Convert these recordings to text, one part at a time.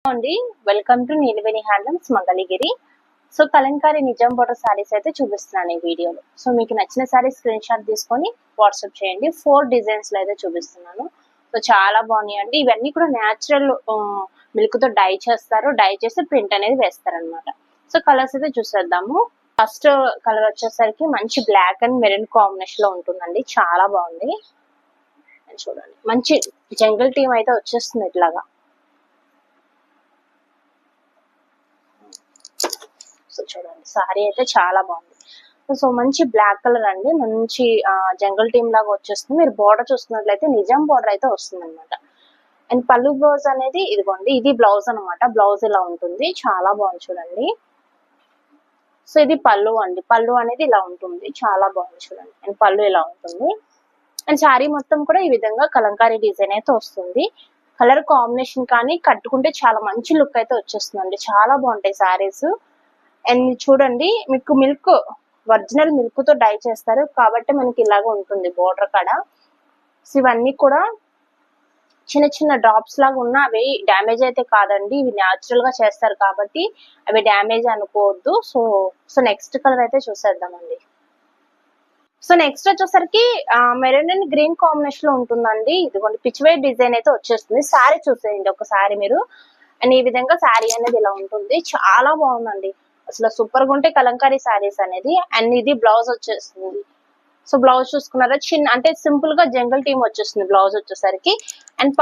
అండి welcome to Neelaveni handlooms Mangalagiri. So Kalamkari Nizam border saris అయితే చూపిస్తున్నాను ఈ వీడియోలో. సో మీకు నచ్చిన సారీ స్క్రీన్ షాట్ తీసుకొని వాట్సాప్ చేయండి. 4 డిజైన్స్ లో అయితే చూపిస్తున్నాను. సో చాలా బాగున్నాయి అండి. ఇవన్నీ కూడా న్యాచురల్ మిల్క్ తో డై చేస్తారు. డై చేసి ప్రింట్ అనేది వేస్తారు అనమాట. సో కలర్స్ అయితే చూసేద్దాము. ఫస్ట్ కలర్ వచ్చేసరికి మంచి బ్లాక్ అండ్ మెరూన్ కాంబినేషన్ లో ఉంటుందండి. చాలా బాగుంది. చూడండి మంచి జంగల్ టీమ్ అయితే వచ్చేస్తుంది ఇట్లాగా. సో చూడండి సారీ అయితే చాలా బాగుంది. సో మంచి బ్లాక్ కలర్ అండి. మంచి జంగల్ టీమ్ లాగా వచ్చేస్తుంది. మీరు బోర్డర్ చూసుకున్నట్లయితే నిజాం బోర్డర్ అయితే వస్తుంది అనమాట. అండ్ పళ్ళు బ్లౌజ్ అనేది ఇదిగోండి, ఇది బ్లౌజ్ అనమాట. బ్లౌజ్ ఇలా ఉంటుంది, చాలా బాగుంది చూడండి. సో ఇది పళ్ళు అండి. పళ్ళు అనేది ఇలా ఉంటుంది, చాలా బాగుంది చూడండి. అండ్ పళ్ళు ఇలా ఉంటుంది. అండ్ శారీ మొత్తం కూడా ఈ విధంగా కలంకారీ డిజైన్ అయితే వస్తుంది. కలర్ కాంబినేషన్ కానీ కట్టుకుంటే చాలా మంచి లుక్ అయితే వచ్చేస్తుందండి. చాలా బాగుంటాయి శారీస్. అండ్ చూడండి మీకు మిల్క్ ఒరిజినల్ మిల్క్ తో డై చేస్తారు కాబట్టి మనకి ఇలాగ ఉంటుంది బోర్డర్ కాడ. సో ఇవన్నీ కూడా చిన్న చిన్న డ్రాప్స్ లాగా ఉన్న అవి డ్యామేజ్ అయితే కాదండి. ఇవి న్యాచురల్ గా చేస్తారు కాబట్టి అవి డ్యామేజ్ అనుకోవద్దు. సో నెక్స్ట్ కలర్ అయితే చూసేద్దామండి. సో నెక్స్ట్ వచ్చేసరికి మెరూన్ అండ్ గ్రీన్ కాంబినేషన్ లో ఉంటుందండి. ఇదిగోండి పిచ్ వైట్ డిజైన్ అయితే వచ్చేస్తుంది. శారీ చూసేయండి ఒకసారి మీరు. అండ్ ఈ విధంగా శారీ అనేది ఇలా ఉంటుంది, చాలా బాగుందండి. అసలు సూపర్ గా ఉంటాయి కలంకారీ శారీస్ అనేది. అండ్ ఇది బ్లౌజ్ వచ్చేస్తుంది. సో బ్లౌజ్ చూసుకున్నారా, చిన్న అంటే సింపుల్ గా జంగల్ టీమ్ వచ్చేస్తుంది బ్లౌజ్ వచ్చేసరికి. అండ్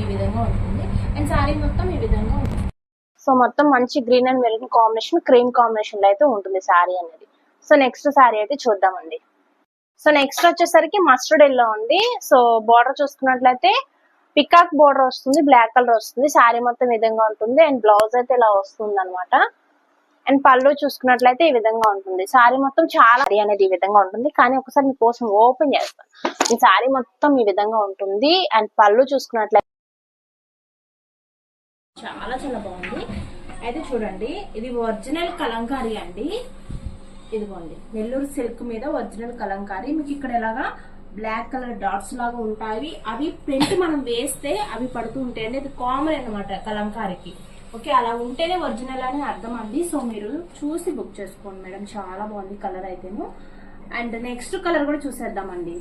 ఈ విధంగా ఉంటుంది. అండ్ శారీ మొత్తం ఈ విధంగా ఉంటుంది. సో మొత్తం మంచి green and maroon combination, cream combination లో అయితే ఉంటుంది శారీ అనేది. సో నెక్స్ట్ శారీ అయితే చూద్దామండి. సో నెక్స్ట్ వచ్చేసరికి మస్టర్డ్ ఎల్లో అండి. సో బార్డర్ చూసుకున్నట్లయితే పికాక్ బోర్డర్ వస్తుంది, బ్లాక్ కలర్ వస్తుంది. శారీ మొత్తం ఈ విధంగా ఉంటుంది. అండ్ బ్లౌజ్ అయితే ఇలా వస్తుంది అనమాట. అండ్ పళ్ళు చూసుకున్నట్లయితే ఈ విధంగా ఉంటుంది. శారీ మొత్తం చాలా అనేది ఈ విధంగా ఉంటుంది. కానీ ఒకసారి మీకోసం ఓపెన్ చేస్తాను. ఈ శారీ మొత్తం ఈ విధంగా ఉంటుంది. అండ్ పళ్ళు చూసుకున్నట్లయితే చాలా చాలా బాగుంది. అయితే చూడండి, ఇది ఒరిజినల్ కలంకారీ అండి. ఇదిగోండి నెల్లూరు సిల్క్ మీద ఒరిజినల్ కలంకారీ. మీకు ఇక్కడ ఎలాగా బ్లాక్ కలర్ డాట్స్ లాగా ఉంటాయి. అవి ప్రింట్ మనం వేస్తే అవి పడుతూ ఉంటాయి అండి. ఇది కామన్ అనమాట కలంకారీకి. ఓకే, అలా ఉంటేనే ఒరిజినల్ అని అర్థం అండి. సో మీరు చూసి బుక్ చేసుకోండి మేడం, చాలా బాగుంది కలర్ అయితేను. అండ్ నెక్స్ట్ కలర్ కూడా చూసేద్దామండి.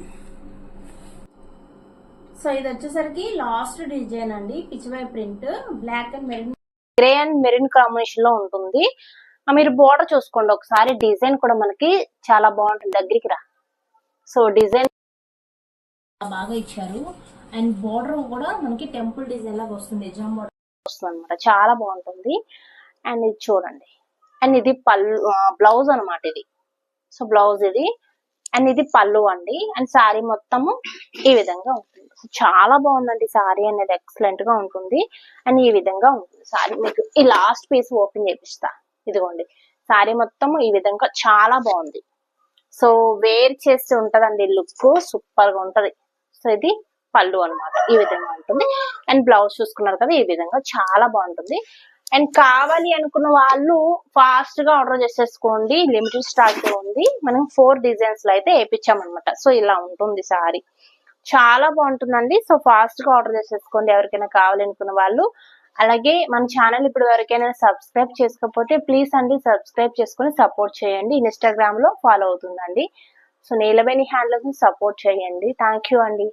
సో ఇది వచ్చేసరికి లాస్ట్ డిజైన్ అండి. పిచ్చివై print black and maroon, grey and maroon combination లో ఉంటుంది. మీరు బోర్డర్ చూసుకోండి ఒకసారి. డిజైన్ కూడా మనకి చాలా బాగుంటుంది. దగ్గరికి రా. సో డిజైన్ బాగా ఇచ్చారు. అండ్ బోర్డర్ కూడా మనకి టెంపుల్ డిజైన్ లాగా వస్తుంది, నిజాం బోర్డర్ వస్తుంది అనమాట. చాలా బాగుంటుంది. అండ్ ఇది చూడండి. అండ్ ఇది పళ్ళు బ్లౌజ్ అనమాట ఇది. సో బ్లౌజ్ ఇది. అండ్ ఇది పళ్ళు అండి. అండ్ శారీ మొత్తము ఈ విధంగా ఉంటుంది. చాలా బాగుందండి శారీ అనేది, ఎక్సలెంట్ గా ఉంటుంది. అండ్ ఈ విధంగా ఉంటుంది శారీ. మీకు ఈ లాస్ట్ పీస్ ఓపెన్ చేపిస్తా. ఇదిగోండి శారీ మొత్తము ఈ విధంగా చాలా బాగుంది. సో వేర్ చేసి ఉంటదండి, లుక్ సూపర్ గా ఉంటది. సో ఇది పళ్ళు అనమాట, ఈ విధంగా ఉంటుంది. అండ్ బ్లౌజ్ చూసుకున్నారు కదా, ఈ విధంగా చాలా బాగుంటుంది. అండ్ కావాలి అనుకున్న వాళ్ళు ఫాస్ట్ గా ఆర్డర్ చేసేసుకోండి. లిమిటెడ్ స్టాక్ ఉంది. మనం 4 డిజైన్స్ లో అయితే వేయించామన్నమాట. సో ఇలా ఉంటుంది సారీ, చాలా బాగుంటుందండి. సో ఫాస్ట్ గా ఆర్డర్ చేసేసుకోండి ఎవరికైనా కావాలనుకున్న వాళ్ళు. అలాగే మన ఛానల్ ఇప్పుడు ఎవరికైనా సబ్స్క్రైబ్ చేసుకోకపోతే ప్లీజ్ అండి సబ్స్క్రైబ్ చేసుకుని సపోర్ట్ చేయండి. ఇన్స్టాగ్రామ్ లో ఫాలో అవుతుందండి. సో నీలవేణి హ్యాండ్లూమ్స్ సపోర్ట్ చేయండి. థ్యాంక్ యూ అండి.